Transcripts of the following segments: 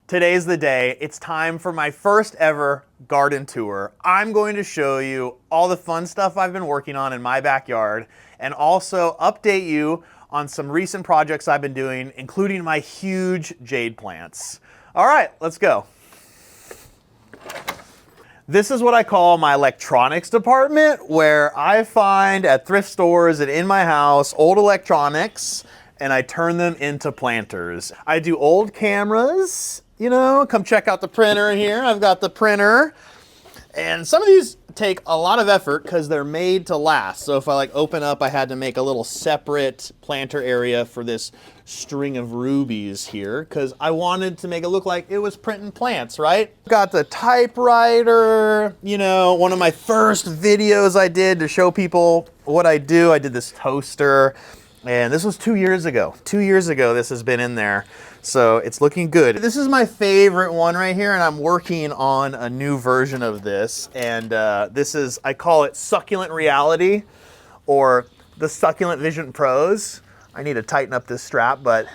Today's the day. It's time for my first ever garden tour. I'm going to show you all the fun stuff I've been working on in my backyard and also update you on some recent projects I've been doing, including my huge jade plants. All right, let's go. This is what I call my electronics department, where I find at thrift stores and in my house old electronics and I turn them into planters. I do old cameras, you know, come check out the printer here. I've got the printer. And some of these take a lot of effort because they're made to last. So if I like open up, I had to make a little separate planter area for this string of rubies here because I wanted to make it look like it was printing plants, right? Got the typewriter, you know, one of my first videos I did to show people what I do. I did this toaster. And this was 2 years ago. 2 years ago, this has been in there. So it's looking good. This is my favorite one right here, and I'm working on a new version of this. And this is, I call it Succulent Reality, or the Succulent Vision Pros. I need to tighten up this strap, but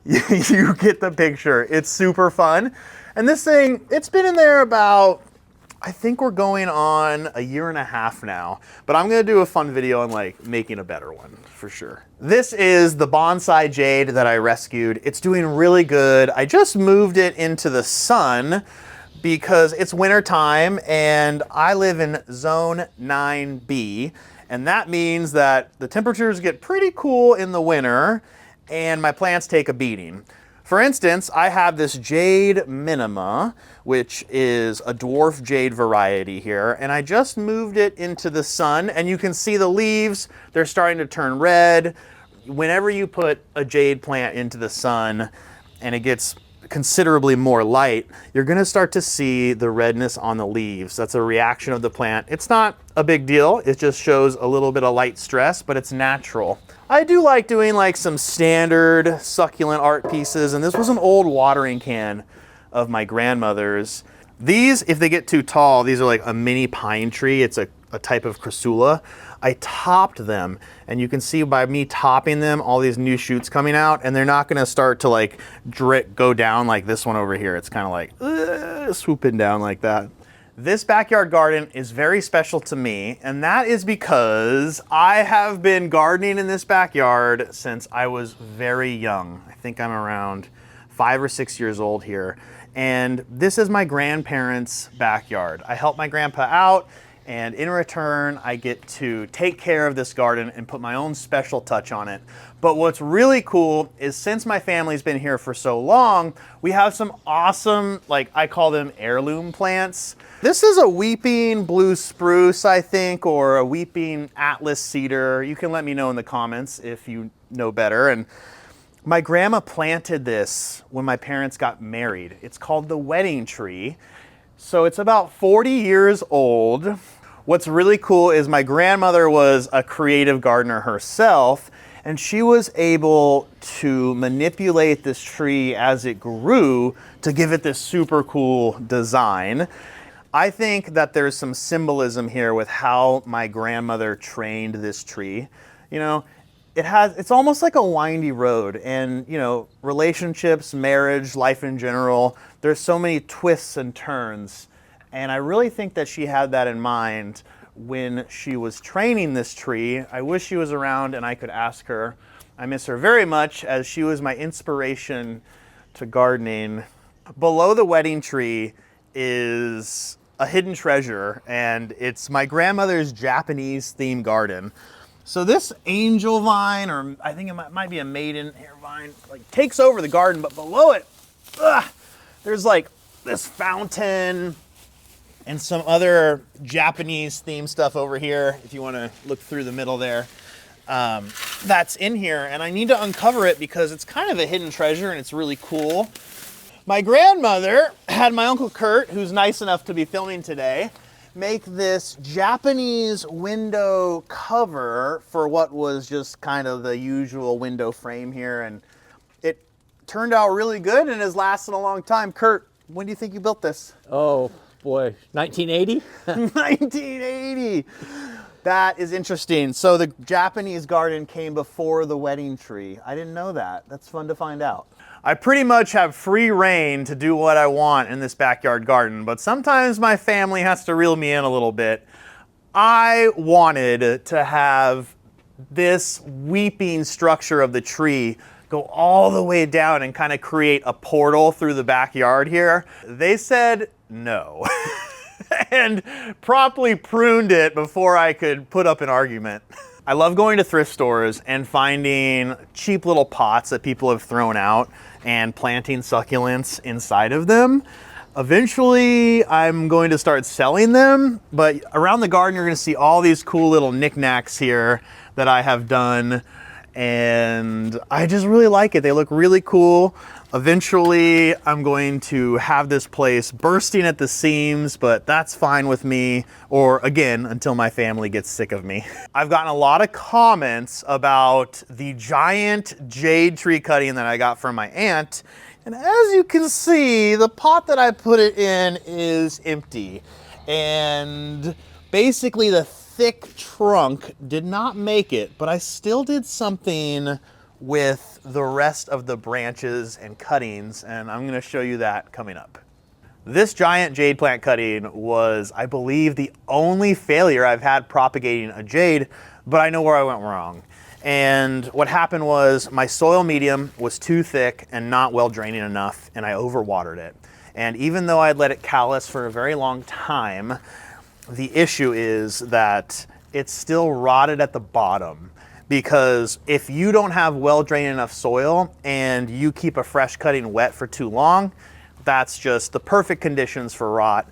you get the picture. It's super fun. And this thing, it's been in there about, I think we're going on a year and a half now, but I'm gonna do a fun video on like making a better one for sure. This is the bonsai jade that I rescued. It's doing really good. I just moved it into the sun because it's winter time and I live in zone 9B. And that means that the temperatures get pretty cool in the winter and my plants take a beating. For instance, I have this jade minima, which is a dwarf jade variety here, and I just moved it into the sun, and you can see the leaves, they're starting to turn red. Whenever you put a jade plant into the sun and it gets considerably more light, you're gonna start to see the redness on the leaves. That's a reaction of the plant. It's not a big deal, it just shows a little bit of light stress, but it's natural. I do like doing like some standard succulent art pieces, and this was an old watering can of my grandmother's. These, if they get too tall, these are like a mini pine tree. It's a type of crassula. I topped them, and you can see by me topping them, all these new shoots coming out, and they're not gonna start to like go down like this one over here. It's kind of like swooping down like that. This backyard garden is very special to me, and that is because I have been gardening in this backyard since I was very young. I think I'm around 5 or 6 years old here. And this is my grandparents' backyard. I help my grandpa out, and in return, I get to take care of this garden and put my own special touch on it. But what's really cool is since my family's been here for so long, we have some awesome, like I call them heirloom plants. This is a weeping blue spruce, I think, or a weeping Atlas cedar. You can let me know in the comments if you know better. And my grandma planted this when my parents got married. It's called the wedding tree. So it's about 40 years old. What's really cool is my grandmother was a creative gardener herself, and she was able to manipulate this tree as it grew to give it this super cool design. I think that there's some symbolism here with how my grandmother trained this tree. You know, it's almost like a windy road, and you know, relationships, marriage, life in general, there's so many twists and turns. And I really think that she had that in mind when she was training this tree. I wish she was around and I could ask her. I miss her very much as she was my inspiration to gardening. Below the wedding tree is a hidden treasure, and it's my grandmother's Japanese themed garden. So this angel vine, or I think it might be a maiden hair vine, like takes over the garden, but below it, there's like this fountain and some other Japanese themed stuff over here, if you want to look through the middle there, that's in here. And I need to uncover it because it's kind of a hidden treasure and it's really cool. My grandmother had my Uncle Kurt, who's nice enough to be filming today, make this Japanese window cover for what was just kind of the usual window frame here. And it turned out really good and has lasted a long time. Kurt, when do you think you built this? Oh boy, 1980? 1980. That is interesting. So the Japanese garden came before the wedding tree. I didn't know that. That's fun to find out. I pretty much have free reign to do what I want in this backyard garden, but sometimes my family has to reel me in a little bit. I wanted to have this weeping structure of the tree go all the way down and kind of create a portal through the backyard here. They said no and promptly pruned it before I could put up an argument. I love going to thrift stores and finding cheap little pots that people have thrown out and planting succulents inside of them. Eventually, I'm going to start selling them, but around the garden, you're gonna see all these cool little knickknacks here that I have done, and I just really like it. They look really cool. Eventually, I'm going to have this place bursting at the seams, but that's fine with me, or again, until my family gets sick of me. I've gotten a lot of comments about the giant jade tree cutting that I got from my aunt, and as you can see, the pot that I put it in is empty, and basically the thick trunk did not make it, but I still did something with the rest of the branches and cuttings, and I'm gonna show you that coming up. This giant jade plant cutting was, I believe, the only failure I've had propagating a jade, but I know where I went wrong. And what happened was my soil medium was too thick and not well draining enough, and I overwatered it. And even though I'd let it callus for a very long time, the issue is that it's still rotted at the bottom. Because if you don't have well drained enough soil and you keep a fresh cutting wet for too long, that's just the perfect conditions for rot.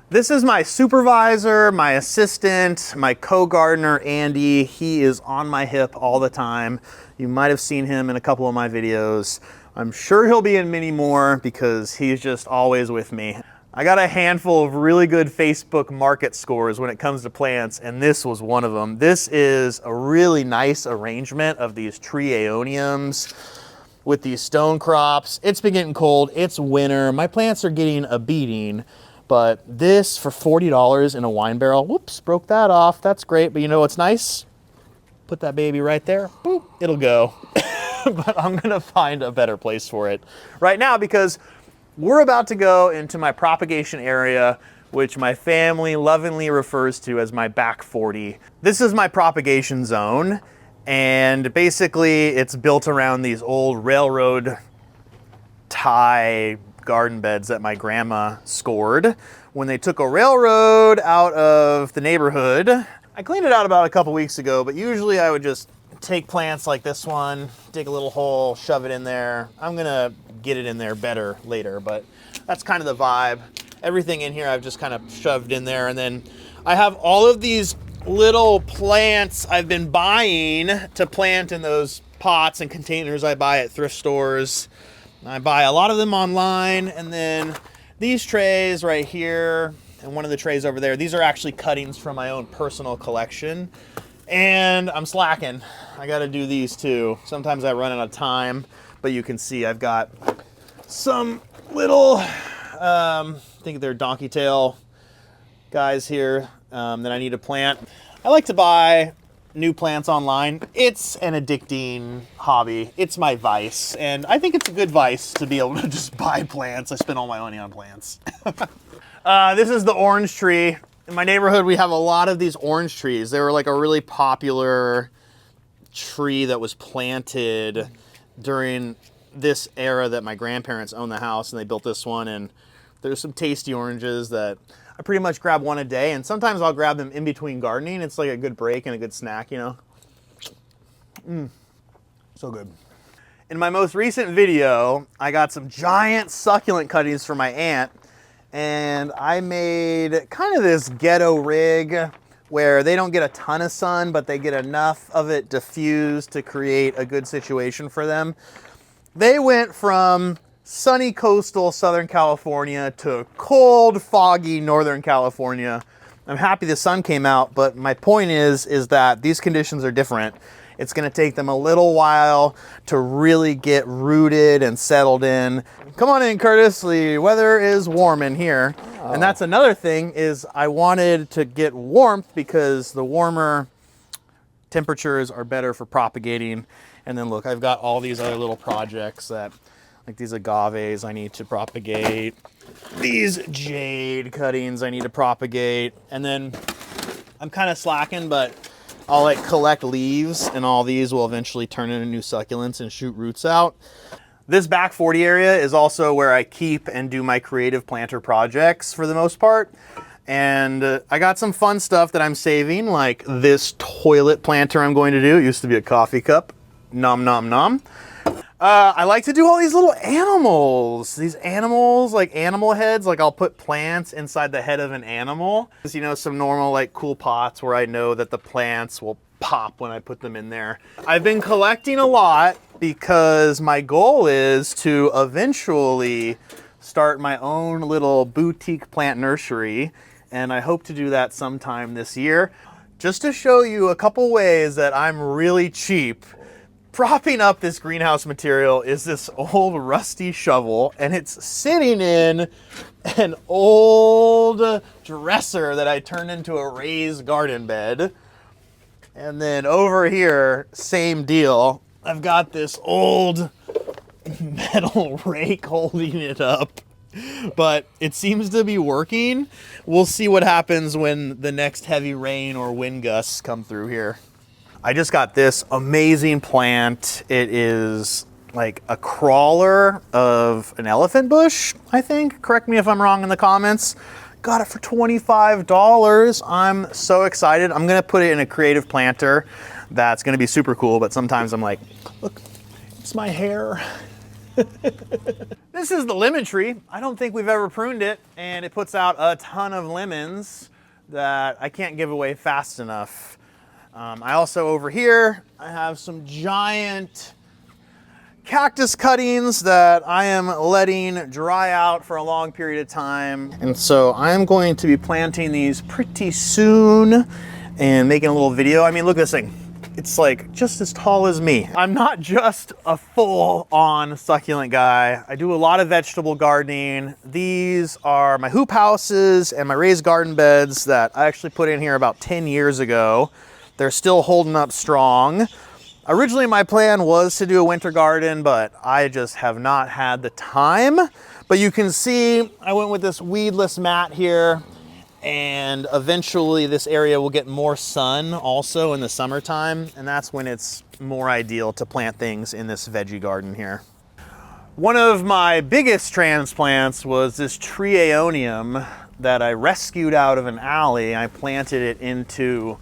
This is my supervisor, my assistant, my co-gardener, Andy. He is on my hip all the time. You might have seen him in a couple of my videos. I'm sure he'll be in many more because he's just always with me. I got a handful of really good Facebook market scores when it comes to plants, and this was one of them. This is a really nice arrangement of these tree aeoniums with these stone crops. It's been getting cold, it's winter. My plants are getting a beating, but this for $40 in a wine barrel, whoops, broke that off. That's great, but you know what's nice? Put that baby right there, boop, it'll go. But I'm gonna find a better place for it right now because we're about to go into my propagation area, which my family lovingly refers to as my back 40. This is my propagation zone, and basically it's built around these old railroad tie garden beds that my grandma scored when they took a railroad out of the neighborhood. I cleaned it out about a couple weeks ago, but usually I would just take plants like this one, dig a little hole, shove it in there. I'm gonna get it in there better later, but that's kind of the vibe. Everything in here I've just kind of shoved in there, and then I have all of these little plants I've been buying to plant in those pots and containers I buy at thrift stores. I buy a lot of them online, and then these trays right here and one of the trays over there, these are actually cuttings from my own personal collection. And I'm slacking. I gotta do these too. Sometimes I run out of time, but you can see I've got some little, I think they're donkey tail guys here that I need to plant. I like to buy new plants online. It's an addicting hobby. It's my vice, and I think it's a good vice to be able to just buy plants. I spend all my money on plants. This is the orange tree. In my neighborhood, we have a lot of these orange trees. They were like a really popular tree that was planted during this era that my grandparents owned the house, and they built this one, and there's some tasty oranges that I pretty much grab one a day, and sometimes I'll grab them in between gardening. It's like a good break and a good snack, you know? So good. In my most recent video, I got some giant succulent cuttings for my aunt, and I made kind of this ghetto rig where they don't get a ton of sun, but they get enough of it diffused to create a good situation for them. They went from sunny coastal Southern California to cold, foggy Northern California. I'm happy the sun came out, but my point is that these conditions are different. It's gonna take them a little while to really get rooted and settled in. Come on in, Curtis, the weather is warm in here. Oh. And that's another thing is I wanted to get warmth because the warmer temperatures are better for propagating. And then look, I've got all these other little projects that, like these agaves I need to propagate. These jade cuttings I need to propagate. And then I'm kind of slacking, but I'll like collect leaves, and all these will eventually turn into new succulents and shoot roots out. This back 40 area is also where I keep and do my creative planter projects for the most part. And I got some fun stuff that I'm saving, like this toilet planter I'm going to do. It used to be a coffee cup. Nom nom nom. I like to do all these little animals. These animals, like animal heads, like I'll put plants inside the head of an animal. You know, some normal like cool pots where I know that the plants will pop when I put them in there. I've been collecting a lot because my goal is to eventually start my own little boutique plant nursery, and I hope to do that sometime this year. Just to show you a couple ways that I'm really cheap, propping up this greenhouse material is this old rusty shovel, and it's sitting in an old dresser that I turned into a raised garden bed. And then over here, same deal. I've got this old metal rake holding it up, but it seems to be working. We'll see what happens when the next heavy rain or wind gusts come through here. I just got this amazing plant. It is like a crawler of an elephant bush, I think. Correct me if I'm wrong in the comments. Got it for $25. I'm so excited. I'm gonna put it in a creative planter. That's gonna be super cool, but sometimes I'm like, look, it's my hair. This is the lemon tree. I don't think we've ever pruned it, and it puts out a ton of lemons that I can't give away fast enough. I also, over here, I have some giant cactus cuttings that I am letting dry out for a long period of time. And so I'm going to be planting these pretty soon and making a little video. I mean, look at this thing. It's like just as tall as me. I'm not just a full-on succulent guy. I do a lot of vegetable gardening. These are my hoop houses and my raised garden beds that I actually put in here about 10 years ago. They're still holding up strong. Originally, my plan was to do a winter garden, but I just have not had the time. But you can see I went with this weedless mat here, and eventually this area will get more sun also in the summertime, and that's when it's more ideal to plant things in this veggie garden here. One of my biggest transplants was this tree aeonium that I rescued out of an alley. I planted it into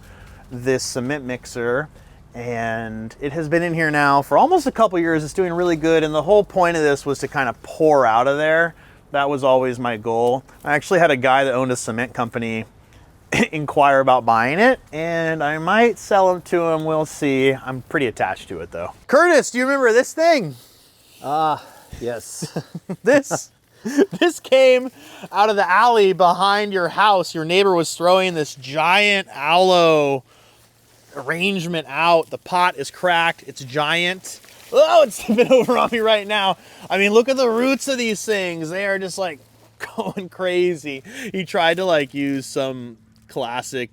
this cement mixer, and it has been in here now for almost a couple years. It's doing really good, and the whole point of this was to kind of pour out of there. That was always my goal. I actually had a guy that owned a cement company inquire about buying it, and I might sell them to him. We'll see. I'm pretty attached to it though. Curtis, do you remember this thing? Yes. This came out of the alley behind your house. Your neighbor was throwing this giant aloe arrangement out. The pot is cracked. It's giant. Oh, it's tipping over on me right now. I mean, look at the roots of these things. They are just like going crazy. He tried to like use some classic,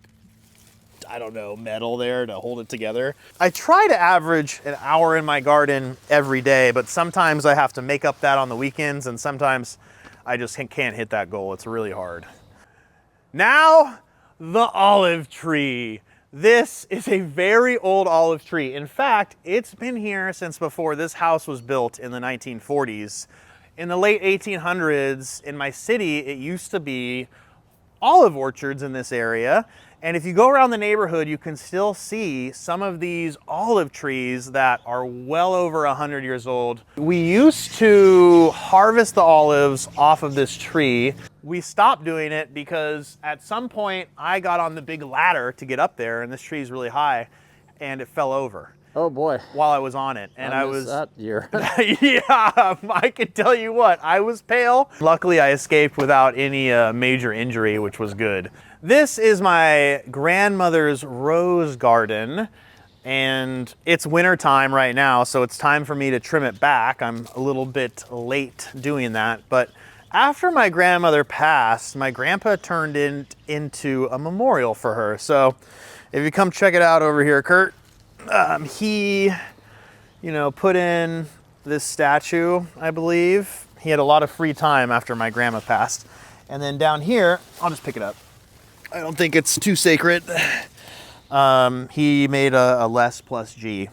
I don't know, metal there to hold it together. I try to average an hour in my garden every day, but sometimes I have to make up that on the weekends, and sometimes I just can't hit that goal. It's really hard. Now, the olive tree. This is a very old olive tree. In fact, it's been here since before this house was built in the 1940s. In the late 1800s, in my city, it used to be olive orchards in this area. And if you go around the neighborhood, you can still see some of these olive trees that are well over 100 years old. We used to harvest the olives off of this tree. We stopped doing it because at some point I got on the big ladder to get up there, and this tree is really high, and it fell over. Oh boy. While I was on it. And I was that year. Yeah, I can tell you what, I was pale. Luckily I escaped without any major injury, which was good. This is my grandmother's rose garden, and it's winter time right now, so it's time for me to trim it back. I'm a little bit late doing that, but after my grandmother passed, my grandpa turned it into a memorial for her. So if you come check it out over here, Kurt, he you know, put in this statue, I believe. He had a lot of free time after my grandma passed. And then down here, I'll just pick it up. I don't think it's too sacred. He made a Les plus G.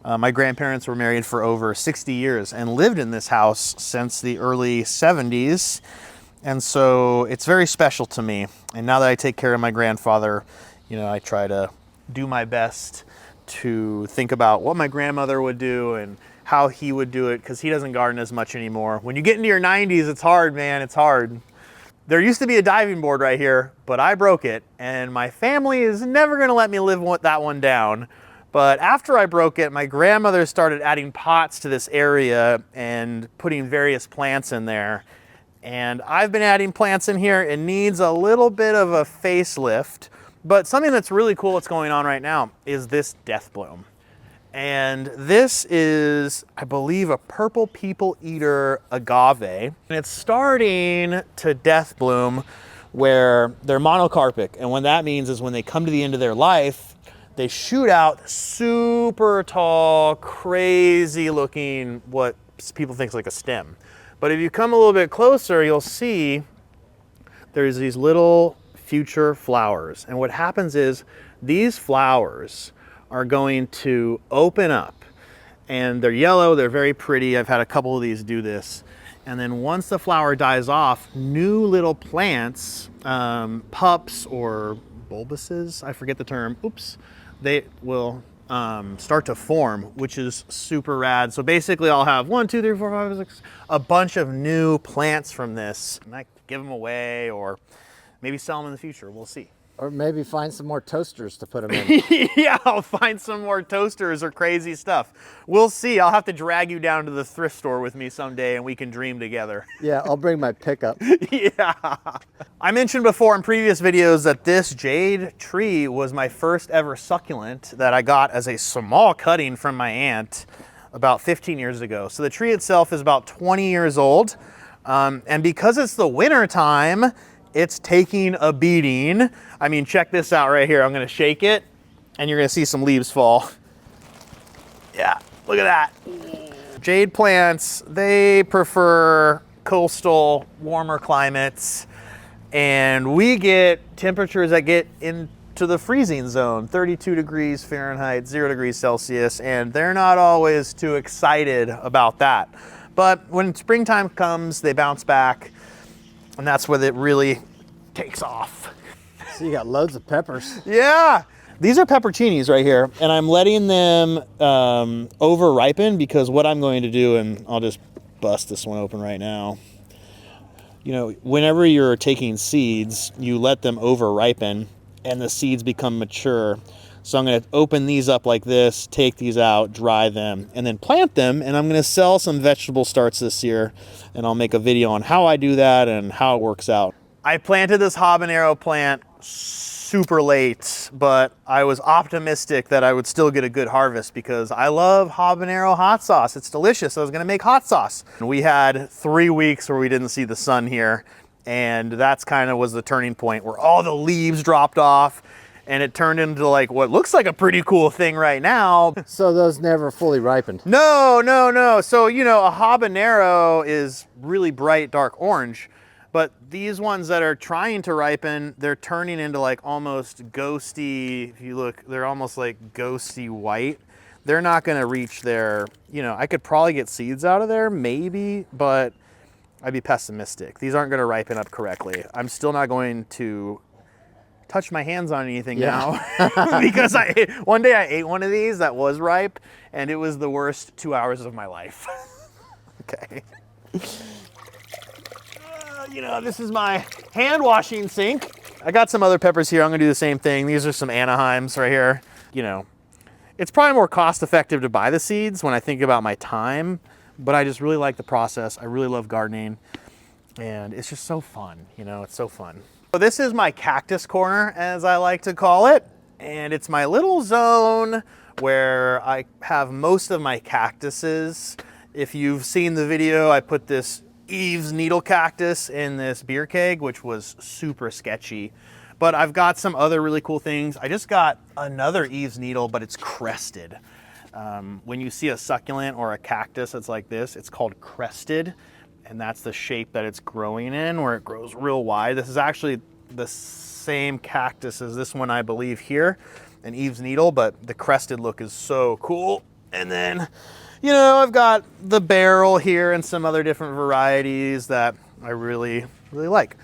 My grandparents were married for over 60 years and lived in this house since the early 70s. And so it's very special to me. And now that I take care of my grandfather, you know, I try to do my best to think about what my grandmother would do and how he would do it, because he doesn't garden as much anymore. When you get into your 90s, it's hard, man, it's hard. There used to be a diving board right here, but I broke it, and my family is never gonna let me live that one down. But after I broke it, my grandmother started adding pots to this area and putting various plants in there. And I've been adding plants in here. It needs a little bit of a facelift, but something that's really cool that's going on right now is this death bloom. And this is, I believe, a purple people eater agave. And it's starting to death bloom where they're monocarpic. And what that means is when they come to the end of their life, they shoot out super tall, crazy looking, what people think is like a stem. But if you come a little bit closer, you'll see there's these little future flowers. And what happens is these flowers are going to open up, and they're yellow, they're very pretty. I've had a couple of these do this. And then once the flower dies off, new little plants, pups or bulbuses, I forget the term, oops, they will start to form, which is super rad. So basically I'll have 1, 2, 3, 4, 5, 6, a bunch of new plants from this, and I give them away or maybe sell them in the future, we'll see. Or maybe find some more toasters to put them in. Yeah, I'll find some more toasters or crazy stuff. We'll see. I'll have to drag you down to the thrift store with me someday and we can dream together. Yeah, I'll bring my pickup. Yeah. I mentioned before in previous videos that this jade tree was my first ever succulent that I got as a small cutting from my aunt about 15 years ago. So the tree itself is about 20 years old. And because it's the winter time, it's taking a beating. I mean, check this out right here. I'm gonna shake it and you're gonna see some leaves fall. Yeah, look at that. Jade plants, they prefer coastal, warmer climates, and we get temperatures that get into the freezing zone, 32 degrees Fahrenheit, 0 degrees Celsius, and they're not always too excited about that. But when springtime comes, they bounce back, and that's when it really takes off. So you got loads of peppers. Yeah. These are pepperoncinis right here, and I'm letting them over ripen, because what I'm going to do, and I'll just bust this one open right now. You know, whenever you're taking seeds, you let them over ripen and the seeds become mature. So I'm going to open these up like this, take these out, dry them, and then plant them. And I'm going to sell some vegetable starts this year, and I'll make a video on how I do that and how it works out. I planted this habanero plant super late, but I was optimistic that I would still get a good harvest because I love habanero hot sauce. It's delicious. I was going to make hot sauce. We had 3 weeks where we didn't see the sun here, and that's kind of was the turning point where all the leaves dropped off. And it turned into like what looks like a pretty cool thing right now. So those never fully ripened? No, no, no. So, you know, a habanero is really bright, dark orange, but these ones that are trying to ripen, they're turning into like almost ghosty, if you look, they're almost like ghosty white. They're not gonna reach their, you know, I could probably get seeds out of there, maybe, but I'd be pessimistic. These aren't gonna ripen up correctly. I'm still not going to touch my hands on anything now because one day I ate one of these that was ripe and it was the worst 2 hours of my life. Okay. You know, this is my hand washing sink. I got some other peppers here. I'm gonna do the same thing. These are some Anaheims right here. You know, it's probably more cost effective to buy the seeds when I think about my time, but I just really like the process. I really love gardening and it's just so fun. You know, it's so fun. So this is my cactus corner, as I like to call it, and it's my little zone where I have most of my cactuses. If you've seen the video, I put this Eve's needle cactus in this beer keg, which was super sketchy, but I've got some other really cool things. I just got another Eve's needle, but it's crested. When you see a succulent or a cactus that's like this, it's called crested, and that's the shape that it's growing in, where it grows real wide. This is actually the same cactus as this one, I believe, here, an Eve's Needle, but the crested look is so cool. And then, you know, I've got the barrel here and some other different varieties that I really like.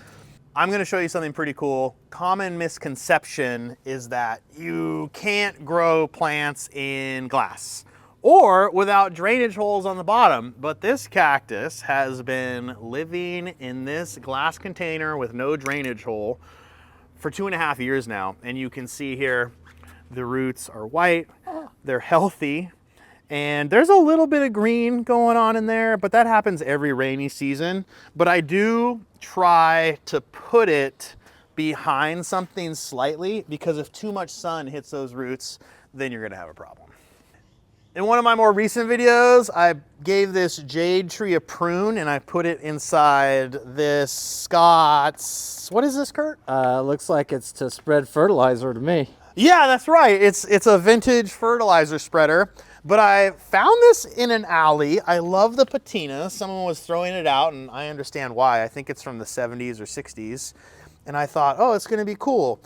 I'm gonna show you something pretty cool. Common misconception is that you can't grow plants in glass or without drainage holes on the bottom, but this cactus has been living in this glass container with no drainage hole for 2.5 years now. And you can see here, the roots are white, they're healthy, and there's a little bit of green going on in there, but that happens every rainy season. But I do try to put it behind something slightly, because if too much sun hits those roots, then you're gonna have a problem. In one of my more recent videos, I gave this jade tree a prune and I put it inside this Scott's, what is this, Kurt? Looks like it's to spread fertilizer to me. Yeah, that's right. It's a vintage fertilizer spreader. But I found this in an alley. I love the patina. Someone was throwing it out, and I understand why. I think it's from the 70s or 60s. And I thought, oh, it's gonna be cool.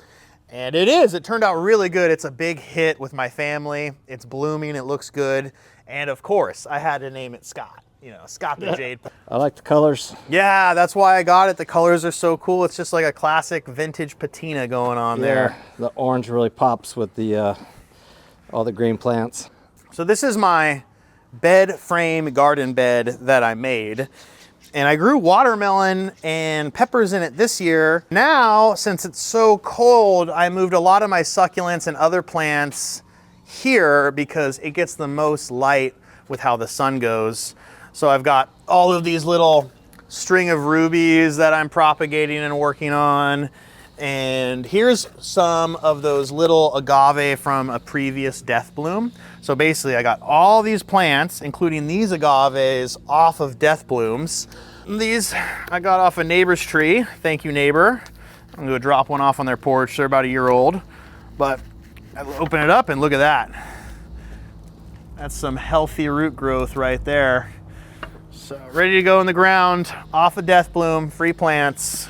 And it is. It turned out really good. It's a big hit with my family. It's blooming, it looks good. And of course, I had to name it Scott. You know, Scott the Jade. I like the colors. Yeah, that's why I got it. The colors are so cool. It's just like a classic vintage patina going on there. The orange really pops with the all the green plants. So this is my bed frame garden bed that I made. And I grew watermelon and peppers in it this year. Now, since it's so cold, I moved a lot of my succulents and other plants here because it gets the most light with how the sun goes. So I've got all of these little string of rubies that I'm propagating and working on. And here's some of those little agave from a previous death bloom. So basically I got all these plants, including these agaves, off of death blooms. These I got off a neighbor's tree. Thank you, neighbor. I'm gonna go drop one off on their porch. They're about a year old. But I open it up and look at that. That's some healthy root growth right there. So ready to go in the ground, off a death bloom, free plants.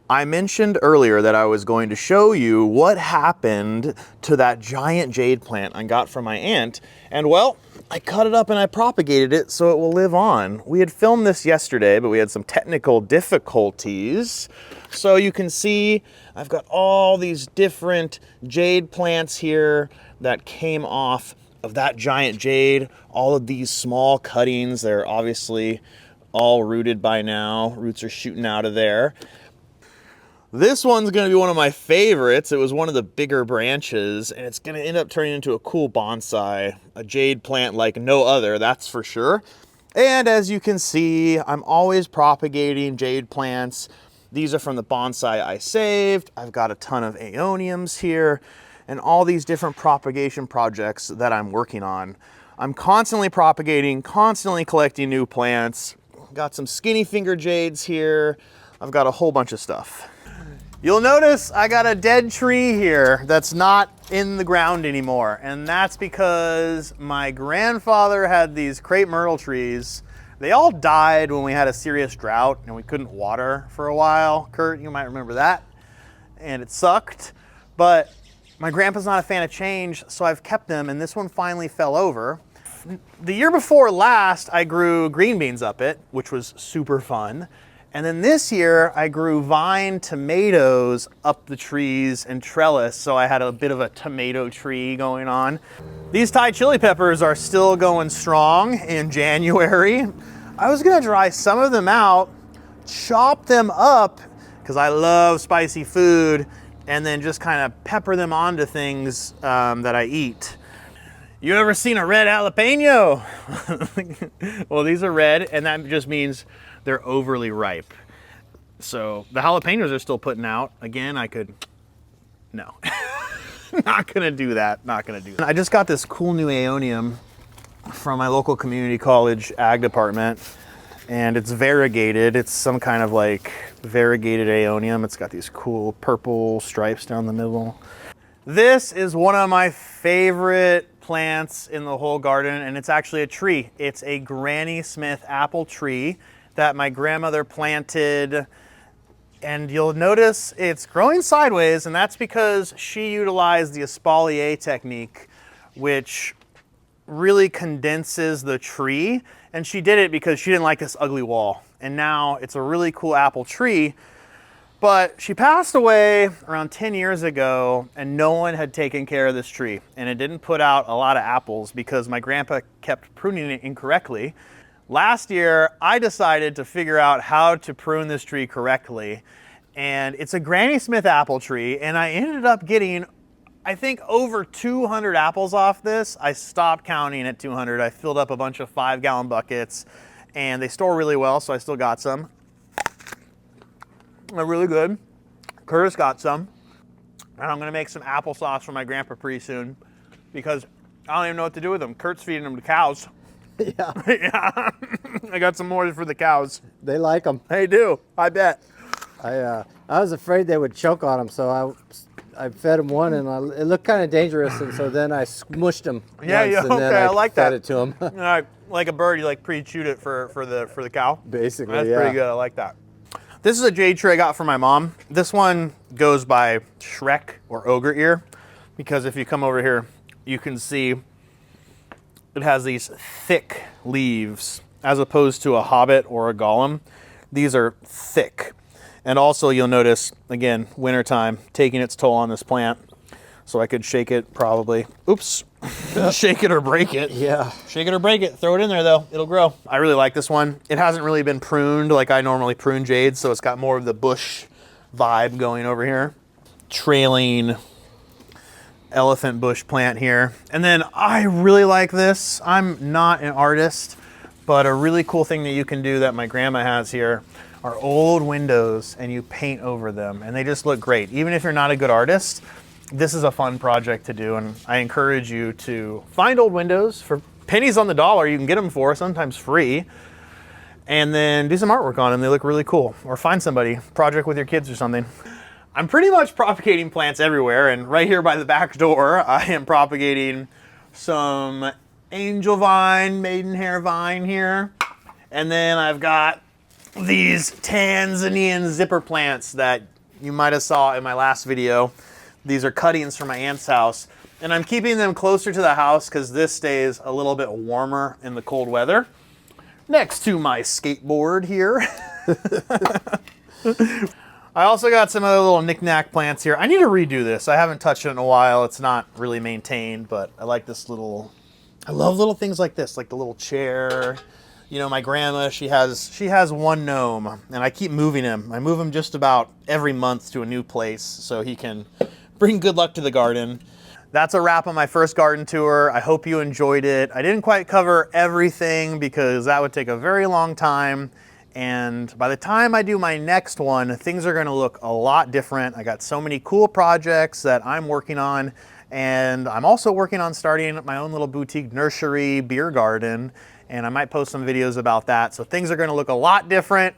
I mentioned earlier that I was going to show you what happened to that giant jade plant I got from my aunt. And well, I cut it up and I propagated it so it will live on. We had filmed this yesterday, but we had some technical difficulties. So you can see I've got all these different jade plants here that came off of that giant jade. All of these small cuttings, they're obviously all rooted by now. Roots are shooting out of there. This one's gonna be one of my favorites. It was one of the bigger branches, and it's gonna end up turning into a cool bonsai, a jade plant like no other, that's for sure. And as you can see, I'm always propagating jade plants. These are from the bonsai I saved. I've got a ton of aeoniums here, and all these different propagation projects that I'm working on. I'm constantly propagating, constantly collecting new plants. Got some skinny finger jades here. I've got a whole bunch of stuff. You'll notice I got a dead tree here that's not in the ground anymore. And that's because my grandfather had these crepe myrtle trees. They all died when we had a serious drought and we couldn't water for a while. Kurt, you might remember that. And it sucked. But my grandpa's not a fan of change, so I've kept them, and this one finally fell over. The year before last, I grew green beans up it, which was super fun. And then this year, I grew vine tomatoes up the trees and trellis, so I had a bit of a tomato tree going on. These Thai chili peppers are still going strong in January. I was gonna dry some of them out, chop them up, because I love spicy food, and then just kind of pepper them onto things that I eat. You ever seen a red jalapeno? Well, these are red, and that just means they're overly ripe. So the jalapenos are still putting out. Again, no. Not gonna do that, not gonna do that. I just got this cool new aeonium from my local community college ag department, and it's variegated. It's some kind of like variegated aeonium. It's got these cool purple stripes down the middle. This is one of my favorite plants in the whole garden, and it's actually a tree. It's a Granny Smith apple tree that my grandmother planted, and you'll notice it's growing sideways, and that's because she utilized the espalier technique, which really condenses the tree, and she did it because she didn't like this ugly wall. And now it's a really cool apple tree. But she passed away around 10 years ago, and no one had taken care of this tree, and it didn't put out a lot of apples because my grandpa kept pruning it incorrectly. Last year, I decided to figure out how to prune this tree correctly, and it's a Granny Smith apple tree, and I ended up getting, I think, over 200 apples off this. I stopped counting at 200. I filled up a bunch of 5-gallon buckets, and they store really well, so I still got some. They're really good. Curtis got some. And I'm gonna make some applesauce for my grandpa pretty soon because I don't even know what to do with them. Kurt's feeding them to cows. Yeah. Yeah. I got some more for the cows. They like them. They do, I bet. I was afraid they would choke on them, so I fed them one, and it looked kind of dangerous, and so then I smushed them. Yeah, once, yeah, and okay, then I like fed that. it to them. Like a bird, you like pre-chewed it for the cow. Basically, That's yeah. pretty good, I like that. This is a jade tree I got from my mom. This one goes by Shrek or Ogre Ear because if you come over here, you can see it has these thick leaves as opposed to a hobbit or a golem. These are thick. And also you'll notice, again, wintertime, taking its toll on this plant. So I could shake it probably. Oops. Shake it or break it. Yeah. Shake it or break it. Throw it in there though. It'll grow. I really like this one. It hasn't really been pruned like I normally prune jades, so it's got more of the bush vibe going over here. Trailing elephant bush plant here. And then I really like this. I'm not an artist, but a really cool thing that you can do that my grandma has here are old windows, and you paint over them, and they just look great. Even if you're not a good artist, this is a fun project to do, and I encourage you to find old windows for pennies on the dollar. You can get them for sometimes free, and then do some artwork on them. They look really cool. Or find somebody, project with your kids or something. I'm pretty much propagating plants everywhere, and right here by the back door, I am propagating some angel vine, maidenhair vine here, and then I've got these Tanzanian zipper plants that you might have saw in my last video. These are cuttings from my aunt's house, and I'm keeping them closer to the house because this stays a little bit warmer in the cold weather. Next to my skateboard here. I also got some other little knick-knack plants here. I need to redo this. I haven't touched it in a while. It's not really maintained, but I like this little, I love little things like this, like the little chair. You know, my grandma, she has one gnome, and I keep moving him. I move him just about every month to a new place so he can bring good luck to the garden. That's a wrap on my first garden tour. I hope you enjoyed it. I didn't quite cover everything because that would take a very long time. And by the time I do my next one, things are gonna look a lot different. I got so many cool projects that I'm working on, and I'm also working on starting my own little boutique nursery beer garden, and I might post some videos about that. So things are gonna look a lot different.